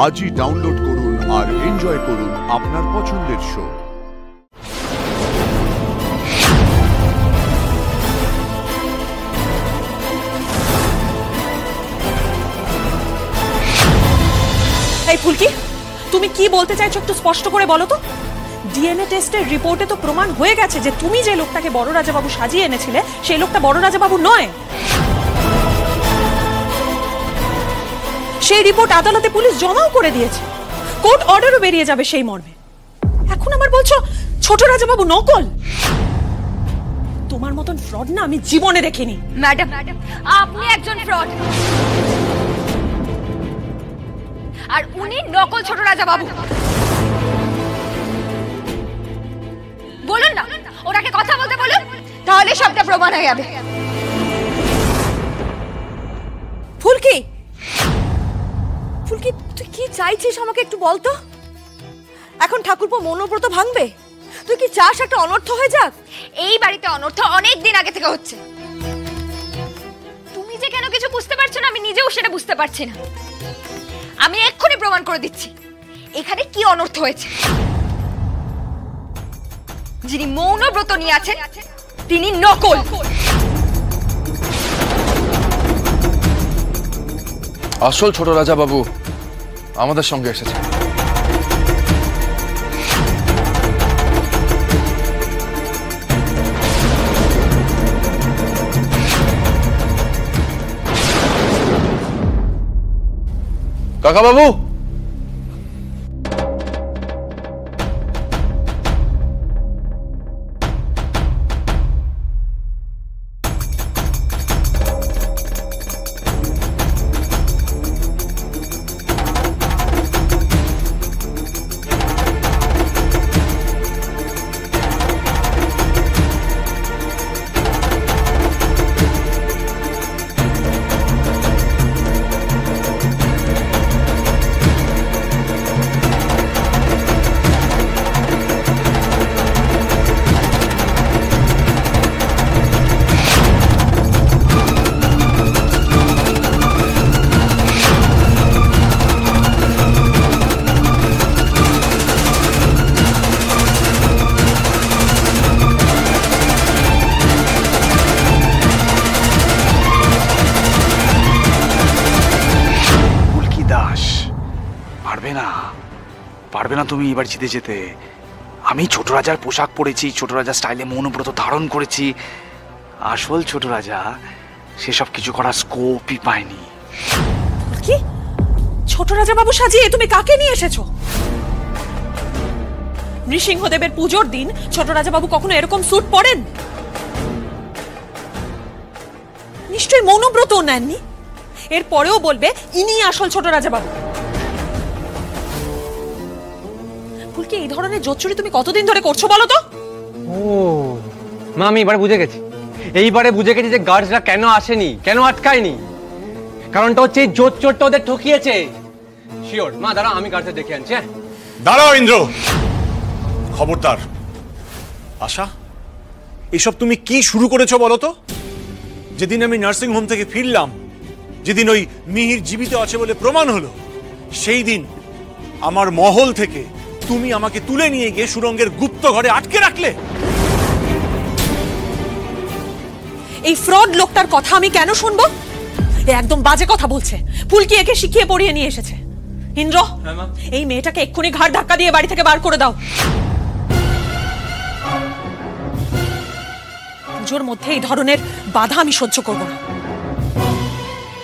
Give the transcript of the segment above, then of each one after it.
আজই ডাউনলোড করুন আর এনজয় করুন আপনার পছন্দের শো। এই ফুলকি, তুমি কি বলতে চাইছো একটু স্পষ্ট করে বলো তো। ডিএনএ টেস্টের রিপোর্টে তো প্রমাণ হয়ে গেছে যে তুমি যে লোকটাকে বড় রাজাবাবু সাজিয়ে এনেছিলে সেই লোকটা বড় রাজাবাবু নয়। সেই রিপোর্ট আদালতে পুলিশ জমাও করে দিয়েছে, কোর্ট অর্ডারও বেরিয়ে যাবে সেই মর্মে। এখন আবার বলছো ছোট রাজাবাবু নকল। তোমার মতন ফ্রড না আমি জীবনে দেখিনি। ম্যাডাম, আপনি একজন ফ্রড, আর উনি নকল ছোট রাজাবাবু। বলুন না, ওনাকে কথা বলতে বলুন, তাহলে সবটা প্রমাণ হয়ে যাবে। ফুলকি, ফুলকি, তুই কি চাইছিস আমাকে একটু বলতো? এখন ঠাকুরপো মনোব্রত ভাঙবে? তুই কি চাস একটা অনর্থ হয়ে যাক? এই বাড়িতে অনর্থ অনেক দিন আগে থেকে হচ্ছে। তুমি যে কেন কিছু বুঝতে পারছো না, আমি নিজেও সেটা বুঝতে পারছি না। আমি এক্ষুনি প্রমাণ করে দিচ্ছি এখানে কি অনর্থ হয়েছে। যিনি মৌনব্রত নিয়ে আছেন তিনি নকল। আসল ছোট রাজা বাবু আমাদের সঙ্গে এসেছে। কাকা বাবু, পারবে না তুমি এবার জিতে যেতে। আমি ছোট রাজার পোশাক পরেছি, ছোট রাজার স্টাইলে মৌনব্রত ধারণ করেছি। আসল ছোট রাজা সেসব কিছু করার স্কোপই পায়নি। কি ছোট রাজাবাবু সাজিয়ে তুমি কাকে নিয়ে এসেছো? নৃসিংহদেবের পুজোর দিন ছোট রাজাবাবু কখনো এরকম স্যুট পরেন? নিশ্চয়ই মৌনব্রত নেননি। এর পরেও বলবে ইনি আসল ছোট রাজাবাবু। ফুলকি, এই ধরনের জোচ্চুরি তুমি কতদিন ধরে করছো বলো তো? ও মা, আমি এবারে বুঝে গেছি। এইবারে বুঝে গেছি যে গার্ডসরা কেন আসেনি, কেন আটকায়নি। কারণটা হচ্ছে এই জোচ্চোরটা ওদের ঠকিয়েছে। শিওর মা, দাঁড়া আমি গার্ডসদের ডেকে আনছি। দাঁড়াও ইন্দ্র, খবরদার। আশা, এসব তুমি কি শুরু করেছো বলো তো? যেদিন আমি নার্সিং হোম থেকে ফিরলাম, যেদিন ওই মিহির জীবিত আছে বলে প্রমাণ হলো, সেই দিন আমার মহল থেকে তুমি আমাকে তুলে নিয়ে গিয়ে সুরঙ্গের গুপ্ত ঘরে আটকে রাখলে। এই ফ্রড লোকটার কথা আমি কেন শুনবো? একদম বাজে কথা বলছে। ফুলকি একে শিখিয়ে পড়িয়ে নিয়ে এসেছে। ইন্দ্র, এই মেয়েটাকে এক্ষুনি ঘাড় ধাক্কা দিয়ে বাড়ি থেকে বার করে দাও। পুজোর মধ্যে এই ধরনের বাধা আমি সহ্য করব না।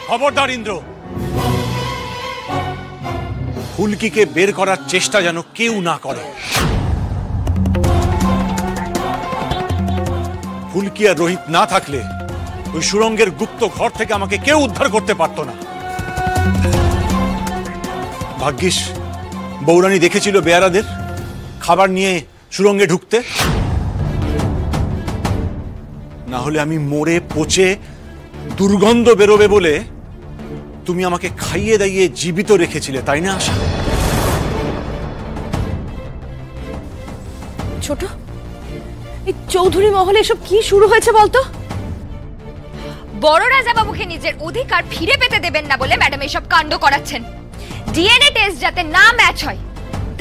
খবরদার ইন্দ্র, ফুলকিকে বের করার চেষ্টা যেন কেউ না করে। ফুলকি আর রোহিত না থাকলে ওই সুরঙ্গের গুপ্ত ঘর থেকে আমাকে কেউ উদ্ধার করতে পারত না। ভাগ্যিস বৌরানী দেখেছিল বেয়ারাদের খাবার নিয়ে সুরঙ্গে ঢুকতে, না হলে আমি মরে পচে দুর্গন্ধ বেরোবে বলে তুমি আমাকে খাইয়ে দাইয়ে জীবিত রেখেছিলে, তাই না আশা? ছোট, এই চৌধুরী মহলে এসব কি শুরু হয়েছে বলতো? বড় রাজাবাবুকে নিজের অধিকার ফিরে পেতে দেবেন না বলে ম্যাডাম এসব কাণ্ড করাচ্ছেন। ডিএনএ টেস্ট যাতে না ম্যাচ হয়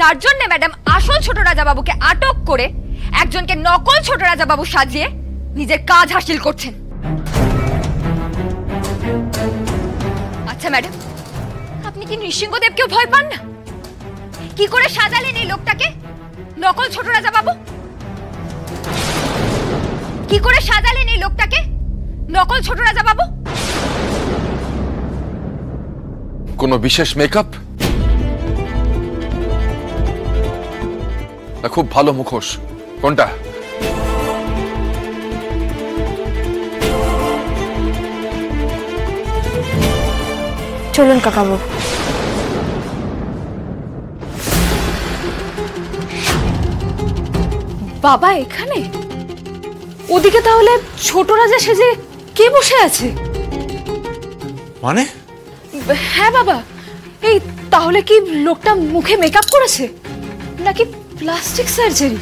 তার জন্য ম্যাডাম আসল ছোট রাজা বাবুকে আটক করে একজনকে নকল ছোট রাজা বাবু সাজিয়ে নিজের কাজ হাসিল করছেন। আচ্ছা ম্যাডাম, আপনি কি নৃসিংহদেবকেও ভয় পান না? কি করে সাজালেন এই লোকটাকে নকল ছোট রাজা বাবু? কি করে সাজালেন এই লোকটাকে নকল ছোট রাজা বাবু? কোনো বিশেষ মেকআপ না খুব ভালো মুখোশ? কোনটা? চলুন কাকাবাবু। বাবা এখানে? ওদিকে তাহলে ছোট রাজা সেজে কে বসে আছে? মানে হ্যাঁ বাবা, এই তাহলে কি লোকটা মুখে মেকআপ করেছে নাকি প্লাস্টিক সার্জারি?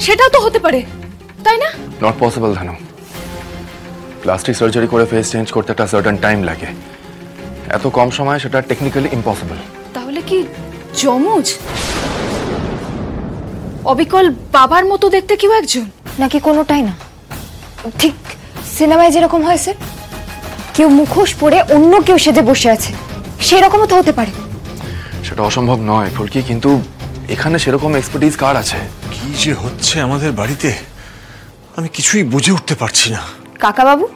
সেটাও তো হতে পারে, তাই না? Not possible Dhanu. Plastic surgery করে ফেস চেঞ্জ করতে একটা সার্টেন টাইম লাগে। এত কম সময়ে সেটা টেকনিক্যালি ইম্পসিবল। তাহলে কি যমজ? অবিকল বাবার মতো দেখতে কেউ একজন? নাকি কোনোটাই না, ঠিক সিনেমায় যেরকম হয়েছে কেউ মুখোশ পরে অন্য কেউ সেজে বসে আছে, সেরকমও তো হতে পারে। সেটা অসম্ভব নয় ফুলকি, কিন্তু এখানে সেরকম এক্সপার্টিজ কার আছে? কি যে হচ্ছে আমাদের বাড়িতে আমি কিছুই বুঝে উঠতে পারছি না। কাকাবাবু,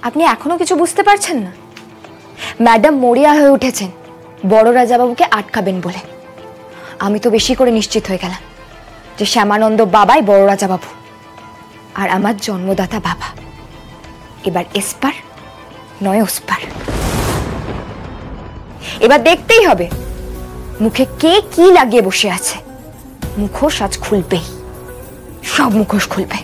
আপনি এখনো কিছু বুঝতে পারছেন না? ম্যাডাম মরিয়া হয়ে উঠেছেন বড় রাজাবাবুকে আটকাবেন বলে। আমি তো বেশি করে নিশ্চিত হয়ে গেলাম যে শ্যামানন্দ বাবাই বড় রাজাবাবু আর আমার জন্মদাতা বাবা। এবার এসপার নয় ওসপার। এবার দেখতেই হবে মুখে কে কি লাগিয়ে বসে আছে। মুখোশ আজ খুলবেই, সব মুখোশ খুলবে।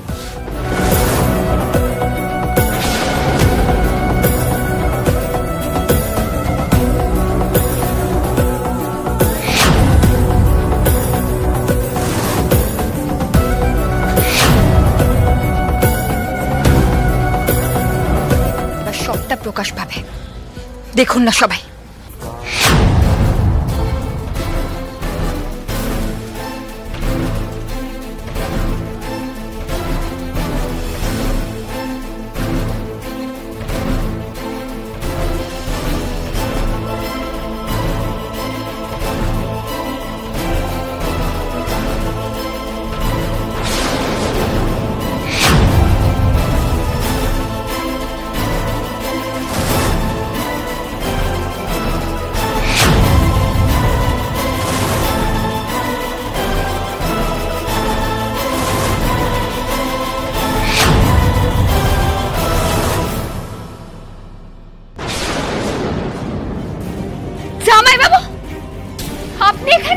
সবটা প্রকাশ পাবে, দেখুন না সবাই। জামাই বাবু, আপনি এখানে?